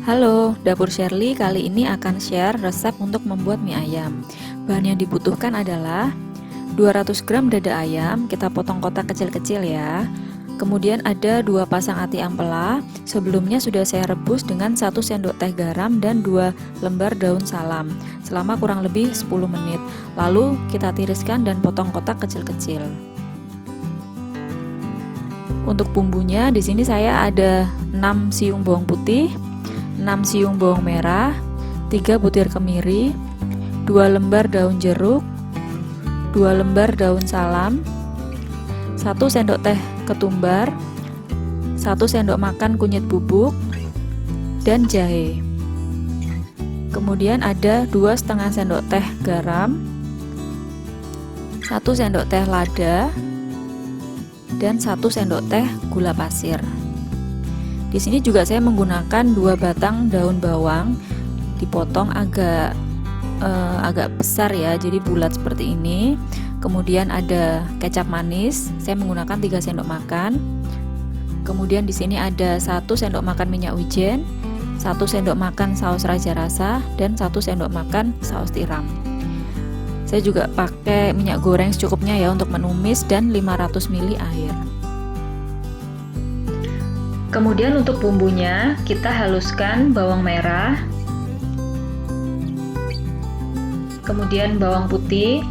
Halo, Dapur Shirley kali ini akan share resep untuk membuat mie ayam. Bahan yang dibutuhkan adalah 200 gram dada ayam, kita potong kotak kecil-kecil ya. Kemudian ada 2 pasang ati ampela, sebelumnya sudah saya rebus dengan 1 sendok teh garam dan 2 lembar daun salam selama kurang lebih 10 menit. Lalu kita tiriskan dan potong kotak kecil-kecil. Untuk bumbunya di sini saya ada 6 siung bawang putih, 6 siung bawang merah, 3 butir kemiri, 2 lembar daun jeruk, 2 lembar daun salam, 1 sendok teh ketumbar, 1 sendok makan kunyit bubuk, dan jahe. Kemudian ada 2,5 sendok teh garam, 1 sendok teh lada, dan 1 sendok teh gula pasir. Di sini juga saya menggunakan 2 batang daun bawang, dipotong agak besar ya, jadi bulat seperti ini. Kemudian ada kecap manis, saya menggunakan 3 sendok makan. Kemudian di sini ada 1 sendok makan minyak wijen, 1 sendok makan saus raja rasa, dan 1 sendok makan saus tiram. Saya juga pakai minyak goreng secukupnya ya untuk menumis, dan 500 ml air. Kemudian untuk bumbunya kita haluskan bawang merah, kemudian bawang putih,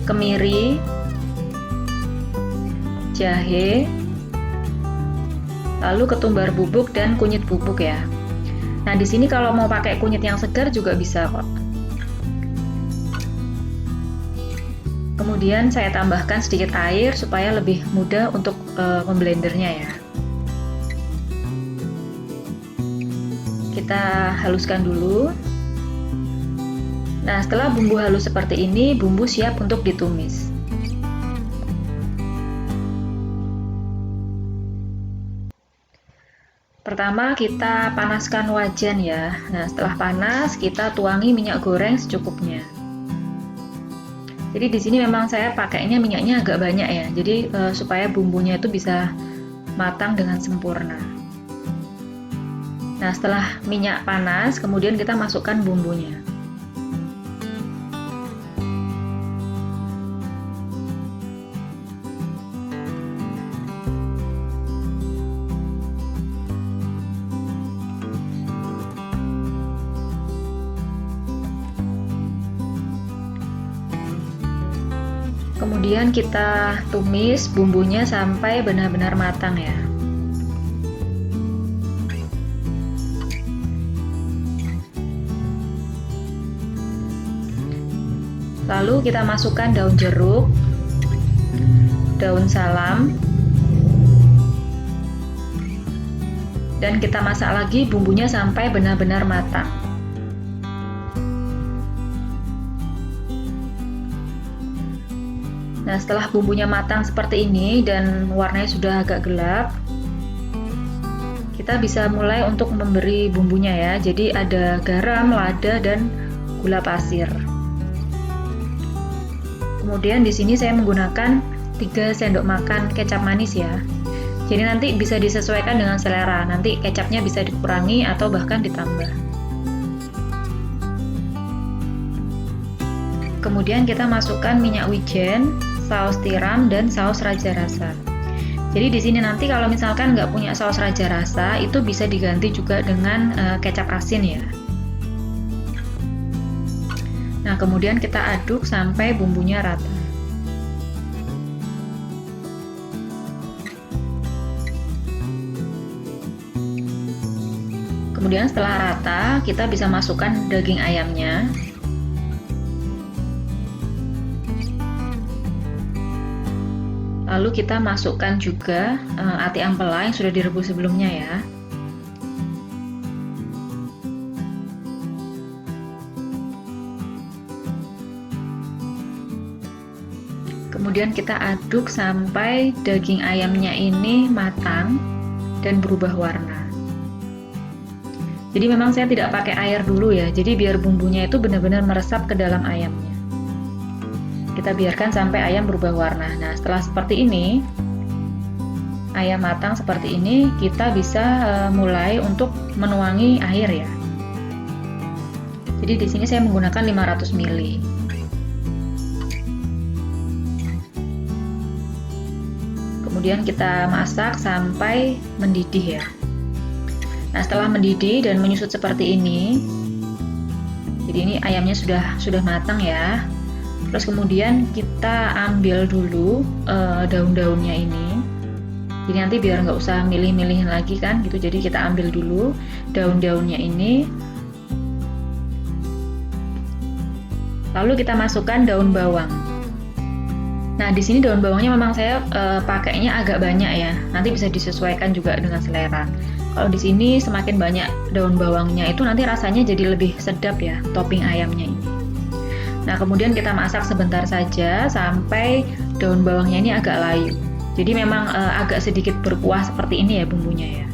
kemiri, jahe, lalu ketumbar bubuk dan kunyit bubuk ya. Nah, di sini kalau mau pakai kunyit yang segar juga bisa kok. Kemudian saya tambahkan sedikit air supaya lebih mudah untuk memblendernya ya. Kita haluskan dulu. Nah, setelah bumbu halus seperti ini, bumbu siap untuk ditumis. Pertama kita panaskan wajan ya. Nah, setelah panas kita tuangi minyak goreng secukupnya. Jadi di sini memang saya pakainya minyaknya agak banyak ya. Jadi supaya bumbunya itu bisa matang dengan sempurna. Nah, setelah minyak panas, kemudian kita masukkan bumbunya. Kemudian kita tumis bumbunya sampai benar-benar matang ya. Lalu kita masukkan daun jeruk, daun salam, dan kita masak lagi bumbunya sampai benar-benar matang. Nah, setelah bumbunya matang seperti ini dan warnanya sudah agak gelap, kita bisa mulai untuk memberi bumbunya ya. Jadi ada garam, lada, dan gula pasir. Kemudian di sini saya menggunakan 3 sendok makan kecap manis ya. Jadi nanti bisa disesuaikan dengan selera. Nanti kecapnya bisa dikurangi atau bahkan ditambah. Kemudian kita masukkan minyak wijen, saus tiram, dan saus raja rasa. Jadi di sini nanti kalau misalkan nggak punya saus raja rasa, itu bisa diganti juga dengan kecap asin ya. Nah, kemudian kita aduk sampai bumbunya rata. Kemudian setelah rata, kita bisa masukkan daging ayamnya. Lalu kita masukkan juga ati ampela yang sudah direbus sebelumnya ya. Kemudian kita aduk sampai daging ayamnya ini matang dan berubah warna. Jadi memang saya tidak pakai air dulu ya. Jadi biar bumbunya itu benar-benar meresap ke dalam ayamnya. Kita biarkan sampai ayam berubah warna. Nah, setelah seperti ini, ayam matang seperti ini, kita bisa mulai untuk menuangi air ya. Jadi di sini saya menggunakan 500 ml. Kemudian kita masak sampai mendidih ya. Nah, setelah mendidih dan menyusut seperti ini, jadi ini ayamnya sudah matang ya. Terus kemudian kita ambil dulu daun-daunnya ini. Jadi nanti biar nggak usah milih-milihin lagi kan gitu. Jadi kita ambil dulu daun-daunnya ini. Lalu kita masukkan daun bawang. Nah, di sini daun bawangnya memang saya pakainya agak banyak ya. Nanti bisa disesuaikan juga dengan selera. Kalau di sini semakin banyak daun bawangnya itu nanti rasanya jadi lebih sedap ya topping ayamnya ini. Nah, kemudian kita masak sebentar saja sampai daun bawangnya ini agak layu. Jadi memang agak sedikit berkuah seperti ini ya bumbunya ya.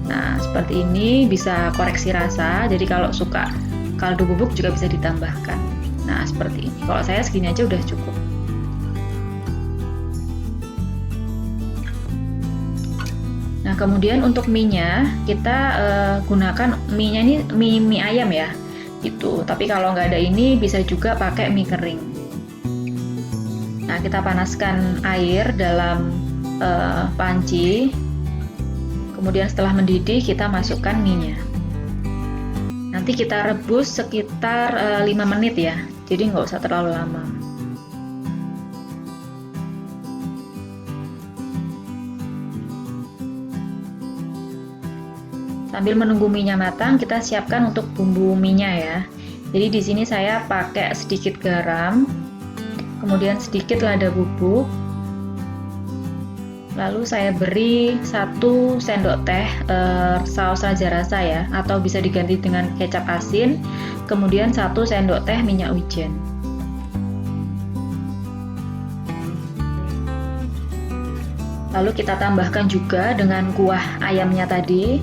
Nah, seperti ini bisa koreksi rasa. Jadi kalau suka kaldu bubuk juga bisa ditambahkan. Nah, seperti ini. Kalau saya segini aja udah cukup. Nah, kemudian untuk mie-nya kita gunakan mie-nya ini mie ayam ya. Gitu. Tapi kalau nggak ada ini bisa juga pakai mie kering. Nah, kita panaskan air dalam panci. Kemudian setelah mendidih kita masukkan mie-nya. Nanti kita rebus sekitar 5 menit ya. Jadi nggak usah terlalu lama. Sambil menunggu mie-nya matang, kita siapkan untuk bumbu mie-nya ya. Jadi di sini saya pakai sedikit garam, kemudian sedikit lada bubuk, lalu saya beri 1 sendok teh saus raja rasa ya, atau bisa diganti dengan kecap asin, kemudian 1 sendok teh minyak wijen. Lalu kita tambahkan juga dengan kuah ayamnya tadi.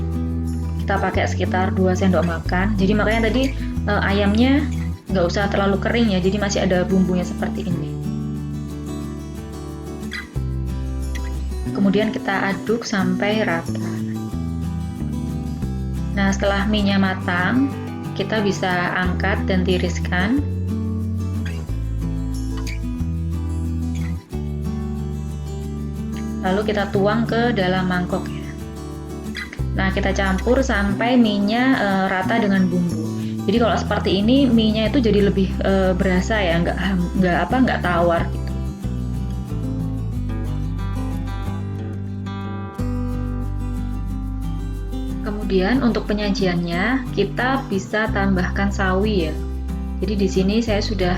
Kita pakai sekitar 2 sendok makan. Jadi makanya tadi ayamnya nggak usah terlalu kering ya, jadi masih ada bumbunya seperti ini. Kemudian kita aduk sampai rata. Nah, setelah mie-nya matang, kita bisa angkat dan tiriskan. Lalu kita tuang ke dalam mangkok ya. Nah, kita campur sampai mie-nya rata dengan bumbu. Jadi kalau seperti ini mie-nya itu jadi lebih berasa ya, nggak tawar gitu. Kemudian untuk penyajiannya kita bisa tambahkan sawi ya. Jadi di sini saya sudah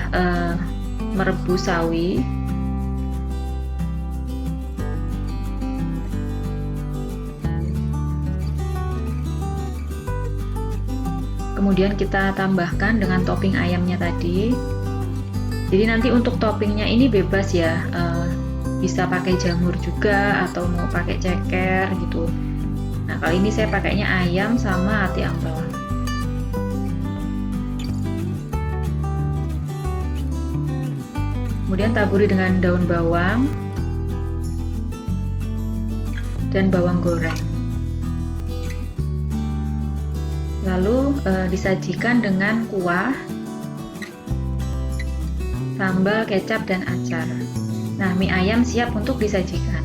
merebus sawi. Kemudian kita tambahkan dengan topping ayamnya tadi. Jadi nanti untuk toppingnya ini bebas ya, bisa pakai jamur juga atau mau pakai ceker gitu. Nah, kali ini saya pakainya ayam sama ati ampela. Kemudian taburi dengan daun bawang dan bawang goreng. Lalu disajikan dengan kuah, sambal, kecap, dan acar. Nah, mie ayam siap untuk disajikan.